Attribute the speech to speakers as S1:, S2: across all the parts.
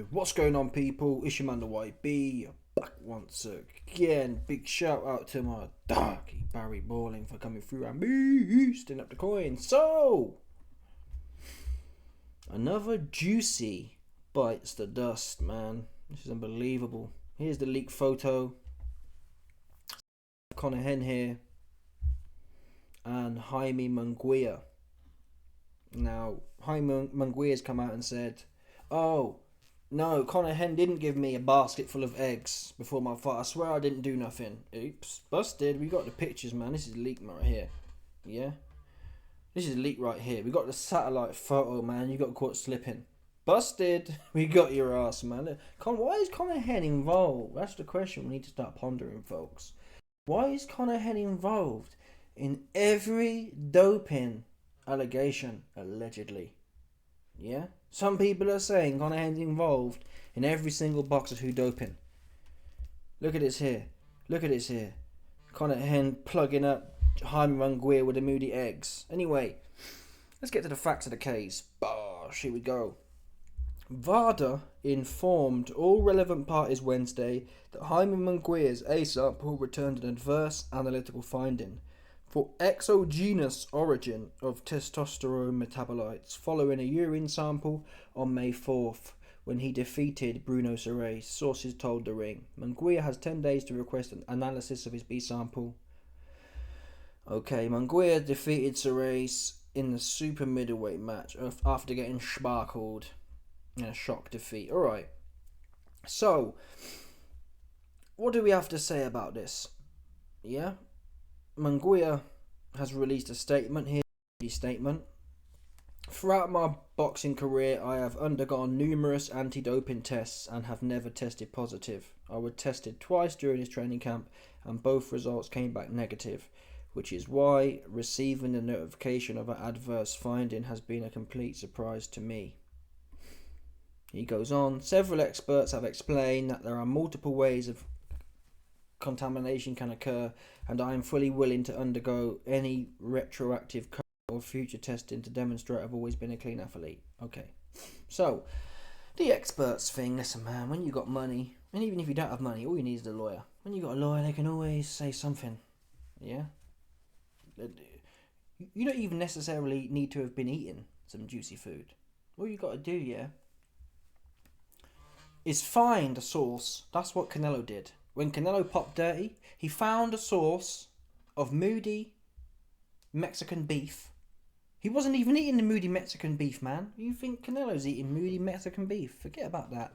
S1: What's going on, people? It's your man, the YB, back once again. Big shout out to my darky Barry Balling for coming through and boosting up the coin. So, another juicy bites the dust, man. This is unbelievable. Here's the leaked photo. Conor Hen here and Jaime Munguia. Now, Jaime Munguia's come out and said, "Oh, no, Conor Hen didn't give me a basket full of eggs before my fight. I swear I didn't do nothing." Oops, busted. We got the pictures, man. This is leaked right here. Yeah? This is leaked right here. We got the satellite photo, man. You got caught slipping. Busted. We got your ass, man. Why is Conor Hen involved? That's the question we need to start pondering, folks. Why is Conor Hen involved in every doping allegation, allegedly? Yeah? Some people are saying Conor Hen's involved in every single boxer who doping. Look at this here. Look at this here. Conor Hen plugging up Jaime Munguia with the moody eggs. Anyway, let's get to the facts of the case. Bosh, here we go. VADA informed all relevant parties Wednesday that Jaime Munguia's A sample returned an adverse analytical finding for exogenous origin of testosterone metabolites following a urine sample on May 4th when he defeated Bruno Ceres, sources told The Ring. Munguia has 10 days to request an analysis of his B sample. Okay, Munguia defeated Ceres in the super middleweight match after getting sparkled in a shock defeat. Alright, so what do we have to say about this? Yeah? Munguia has released a statement here. Statement. Throughout my boxing career, I have undergone numerous anti-doping tests and have never tested positive. I was tested twice during his training camp and both results came back negative, which is why receiving the notification of an adverse finding has been a complete surprise to me. He goes on, several experts have explained that there are multiple ways of contamination can occur, and I am fully willing to undergo any retroactive or future testing to demonstrate I've always been a clean athlete. Okay, so the experts thing. Listen, man, when you got money, and even if you don't have money, all you need is a lawyer. When you got a lawyer, they can always say something. Yeah, you don't even necessarily need to have been eating some juicy food. All you got to do, yeah, is find a source. That's what Canelo did. When Canelo popped dirty, he found a source of moody Mexican beef. He wasn't even eating the moody Mexican beef, man. You think Canelo's eating moody Mexican beef? Forget about that.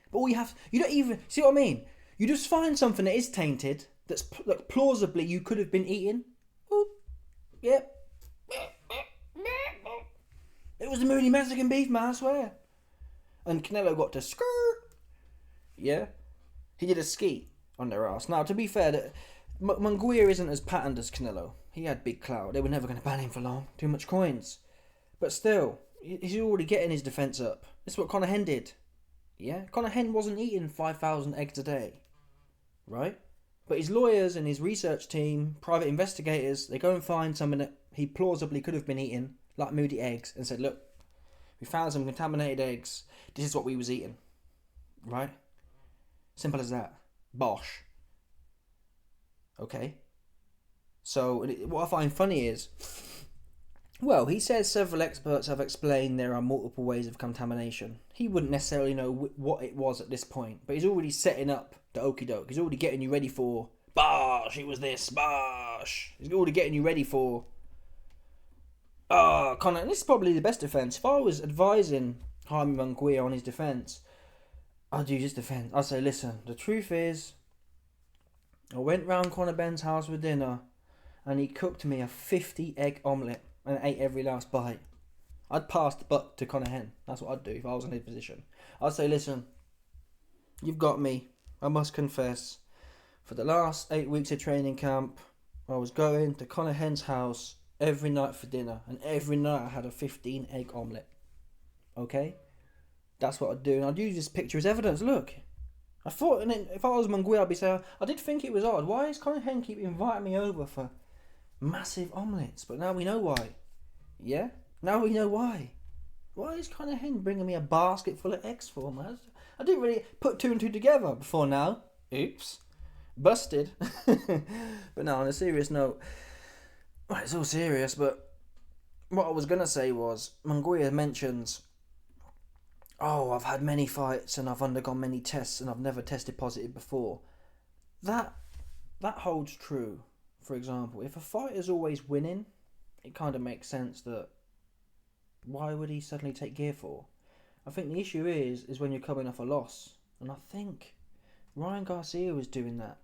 S1: But all you don't even, see what I mean? You just find something that is tainted, that plausibly you could have been eating. Oh, yep. It was the moody Mexican beef, man, I swear. And Canelo got to skirt. Yeah? He did a ski on their ass. Now, to be fair, Munguia isn't as patterned as Canelo. He had big clout. They were never going to ban him for long. Too much coins. But still, he's already getting his defence up. That's what Conor Hen did. Yeah? Conor Hen wasn't eating 5,000 eggs a day. Right? But his lawyers and his research team, private investigators, they go and find something that he plausibly could have been eating, like moody eggs, and said, look, we found some contaminated eggs. This is what we was eating. Right? Simple as that. Bosh. Okay. So, what I find funny is, well, he says several experts have explained there are multiple ways of contamination. He wouldn't necessarily know what it was at this point, but he's already setting up the okie doke. He's already getting you ready for, bosh, it was this, bosh. He's already getting you ready for, Conor, and this is probably the best defence. If I was advising Jaime Munguia on his defence, I'd use his defence. I'd say, listen, the truth is, I went round Conor Benn's house for dinner and he cooked me a 50 egg omelette and I ate every last bite. I'd pass the buck to Conor Hen. That's what I'd do if I was in his position. I'd say, listen, you've got me. I must confess, for the last 8 weeks of training camp, I was going to Conor Hen's house every night for dinner, and every night I had a 15 egg omelette. Okay? That's what I'd do, and I'd use this picture as evidence. Look, I thought, and then if I was Munguia, I'd be saying, I did think it was odd. Why is Conor Hen keep inviting me over for massive omelettes? But now we know why. Yeah? Now we know why. Why is Conor Hen bringing me a basket full of eggs for, man? I didn't really put two and two together before now. Oops. Busted. But no, on a serious note, well, it's all serious, but what I was going to say was, Munguia mentions, oh, I've had many fights and I've undergone many tests and I've never tested positive before. That holds true. For example, if a fighter's always winning, it kind of makes sense that why would he suddenly take gear for? I think the issue is when you're coming off a loss. And I think Ryan Garcia was doing that.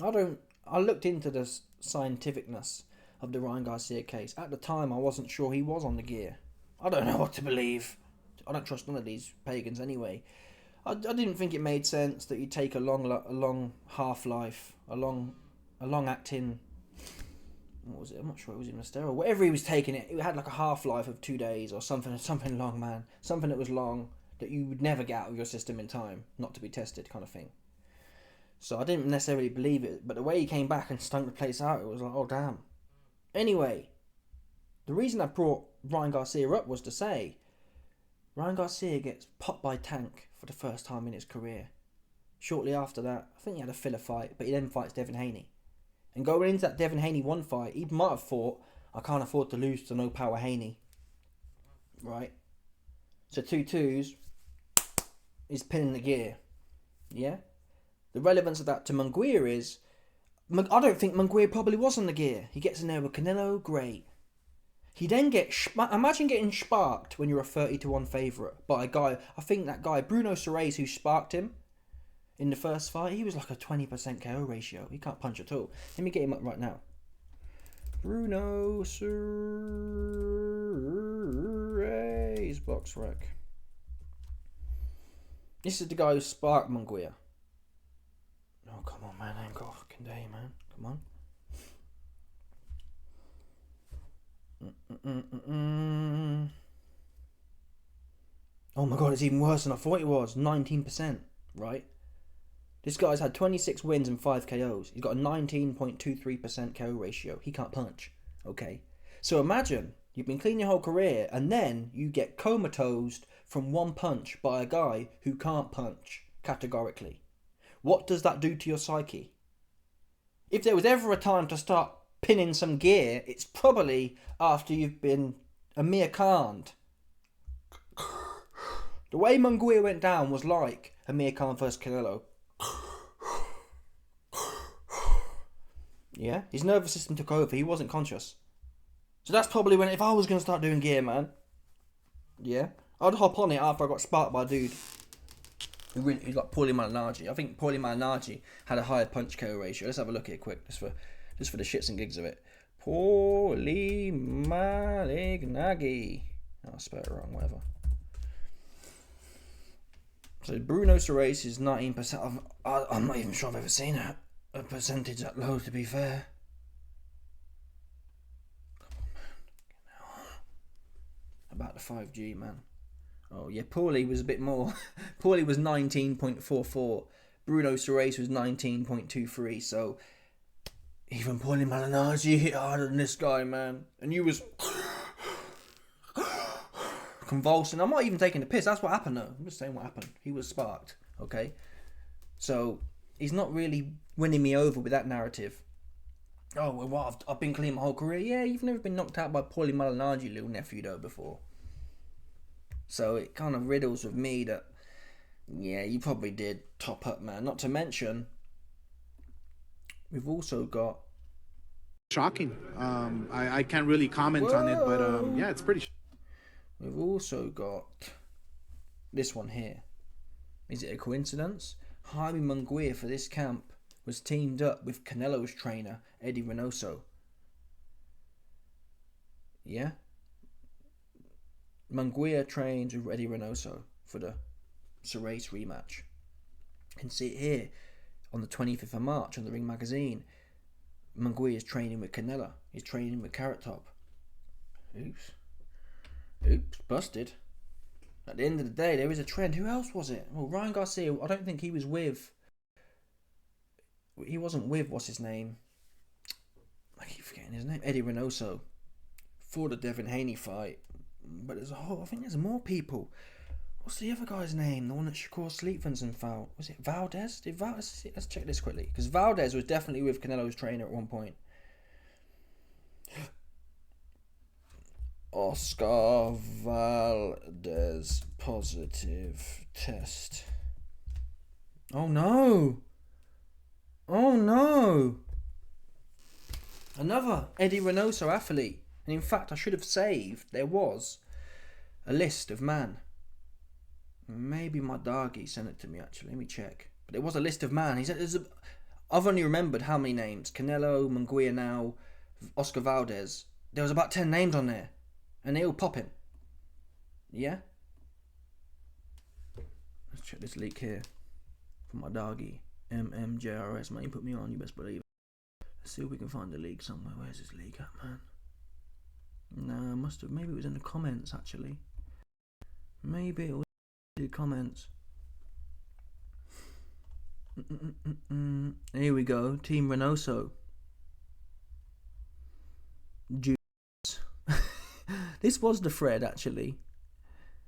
S1: I looked into the scientificness of the Ryan Garcia case. At the time, I wasn't sure he was on the gear. I don't know what to believe. I don't trust none of these pagans anyway. I didn't think it made sense that you take a long half-life, a long acting. What was it? I'm not sure it was even a steroid. Whatever he was taking, it had like a half-life of 2 days or something long, man. Something that was long that you would never get out of your system in time, not to be tested, kind of thing. So I didn't necessarily believe it, but the way he came back and stunk the place out, it was like, oh damn. Anyway, the reason I brought Ryan Garcia up was to say, Ryan Garcia gets popped by Tank for the first time in his career. Shortly after that, I think he had a filler fight, but he then fights Devin Haney. And going into that Devin Haney 1 fight, he might have thought, I can't afford to lose to no power Haney. Right? So 2-2s, he's pinning the gear. Yeah? The relevance of that to Munguia is, I don't think Munguia probably was on the gear. He gets in there with Canelo, great. He then gets, imagine getting sparked when you're a 30-1 favourite by a guy, I think that guy, Bruno Soares, who sparked him in the first fight, he was like a 20% KO ratio. He can't punch at all. Let me get him up right now. Bruno Soares, box rec. This is the guy who sparked Munguia. Oh, come on, man. I ain't got a fucking day, man. Come on. Oh my god, it's even worse than I thought it was. 19%, right? This guy's had 26 wins and 5 KOs. He's got a 19.23% KO ratio. He can't punch, okay? So imagine you've been clean your whole career and then you get comatosed from 1 punch by a guy who can't punch, categorically. What does that do to your psyche? If there was ever a time to start pinning some gear, it's probably after you've been Amir Khan'd. The way Munguia went down was like Amir Khan versus Canelo. Yeah, his nervous system took over. He wasn't conscious. So that's probably when, if I was going to start doing gear, man, yeah, I'd hop on it after I got sparked by a dude who's like Paulie Malignaggi. I think Paulie Malignaggi had a higher punch KO ratio. Let's have a look at it quick, just for the shits and gigs of it. Paulie Malignaggi. Oh, I spelled it wrong, whatever. So Bruno Soares is 19%. I'm not even sure I've ever seen a percentage that low, to be fair. Come on, man. About the 5G, man. Oh, yeah, Paulie was a bit more. Paulie was 19.44. Bruno Soares was 19.23. So even Paulie Malignaggi hit harder than this guy, man. And you was convulsing. I'm not even taking the piss. That's what happened, though. I'm just saying what happened. He was sparked, okay? So he's not really winning me over with that narrative. Oh, well, what? I've been clean my whole career. Yeah, you've never been knocked out by Paulie Malignaggi, little nephew, though, before. So it kind of riddles with me that, yeah, you probably did top up, man. Not to mention, we've also got...
S2: Shocking. I can't really comment on it, but yeah, it's pretty...
S1: We've also got this one here. Is it a coincidence? Jaime Munguia for this camp was teamed up with Canelo's trainer, Eddie Reynoso. Yeah? Munguia trains with Eddie Reynoso for the Soares rematch. You can see it here on the 25th of March on the Ring magazine. Munguia is training with Canelo. He's training with Carrot Top. Oops, busted. At the end of the day, there is a trend. Who else was it? Well, Ryan Garcia, I don't think he was with... He wasn't with, what's his name? I keep forgetting his name. Eddie Reynoso. For the Devin Haney fight. But there's I think there's more people. What's the other guy's name? The one that Shakur Sleepmanson fouled. Was it Valdez? Let's check this quickly. Because Valdez was definitely with Canelo's trainer at one point. Oscar Valdez positive test. Oh no! Oh no! Another Eddie Reynoso athlete. And in fact, I should have saved. There was a list of man. Maybe my doggy sent it to me actually. Let me check. But it was a list of man. I've only remembered how many names. Canelo, Munguia now, Oscar Valdez. There was about 10 names on there. And they all popping. Yeah? Let's check this leak here. For my doggy. MMJRS, man. You put me on, you best believe it. Let's see if we can find the leak somewhere. Where's this leak at, man? No, must have. Maybe it was in the comments, actually. Maybe it was in the comments. Here we go. Team Reynoso. Juice. This was the thread, actually.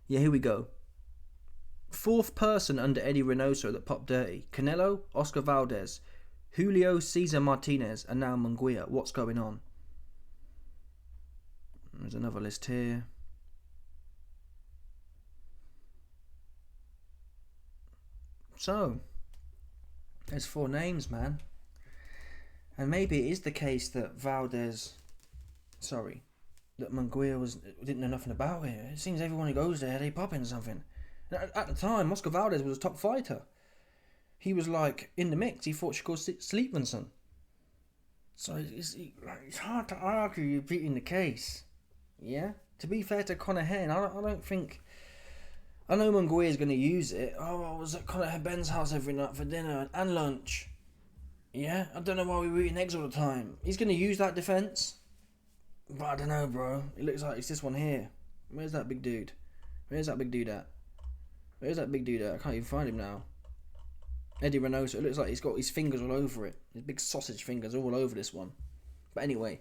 S1: Yeah, here we go. Fourth person under Eddie Reynoso that popped dirty. Canelo, Oscar Valdez, Julio Cesar Martinez, and now Munguia. What's going on? There's another list here. So, there's 4 names, man. And maybe it is the case that that Munguia didn't know nothing about it. It seems everyone who goes there, they pop in something. At the time, Oscar Valdez was a top fighter. He was like in the mix. He fought Shakur Sleepmanson. So it's hard to argue you're beating the case. Yeah? To be fair to Conor Henn, I don't think... I know Munguia is going to use it. Oh, I was at Conor Benn's house every night for dinner and lunch. Yeah? I don't know why we were eating eggs all the time. He's going to use that defence. But I don't know, bro. It looks like it's this one here. Where's that big dude? Where's that big dude at? I can't even find him now. Eddie Reynoso. It looks like he's got his fingers all over it. His big sausage fingers all over this one. But anyway,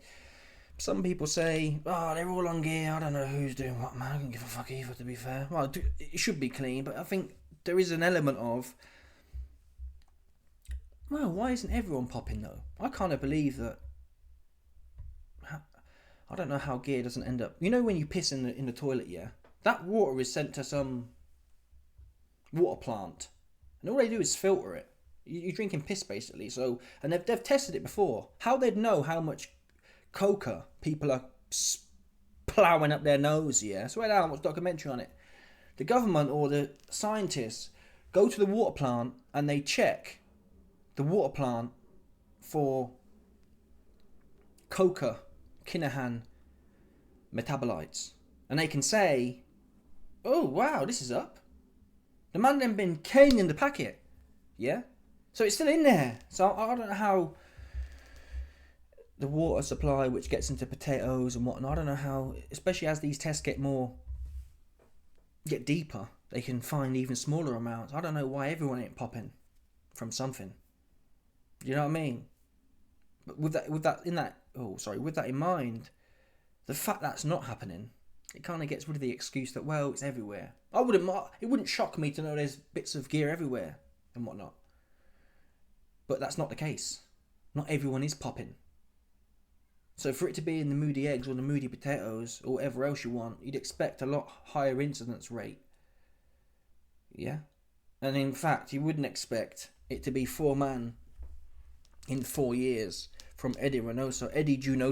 S1: some people say, oh, they're all on gear. I don't know who's doing what, man. I don't give a fuck either, to be fair. Well, it should be clean, but I think there is an element of, well, why isn't everyone popping, though? I kind of believe that, I don't know how gear doesn't end up. You know when you piss in the toilet, yeah? That water is sent to some water plant. And all they do is filter it. You're drinking piss, basically. So, and they've tested it before. How they'd know how much coca people are ploughing up their nose, yeah? So I went out and watched a documentary on it. The government or the scientists go to the water plant and they check the water plant for coca, Kinahan metabolites. And they can say, oh, wow, this is up. The man then been caned in the packet. Yeah? So it's still in there. So I don't know how the water supply, which gets into potatoes and whatnot, I don't know how, especially as these tests get deeper, they can find even smaller amounts. I don't know why everyone ain't popping from something. Do you know what I mean? But with that in mind, the fact that's not happening, it kind of gets rid of the excuse that, well, it's everywhere. It wouldn't shock me to know there's bits of gear everywhere and whatnot. But that's not the case. Not everyone is popping. So for it to be in the moody eggs or the moody potatoes or whatever else you want, you'd expect a lot higher incidence rate. Yeah? And in fact, you wouldn't expect it to be 4 man in 4 years from Eddie Juice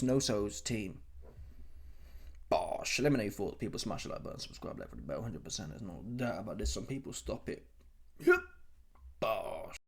S1: Noso's team. Bosh, let me know your thoughts. People smash the like button, subscribe, like for the bell, 100%. There's no doubt about this. Some people stop it. Yep.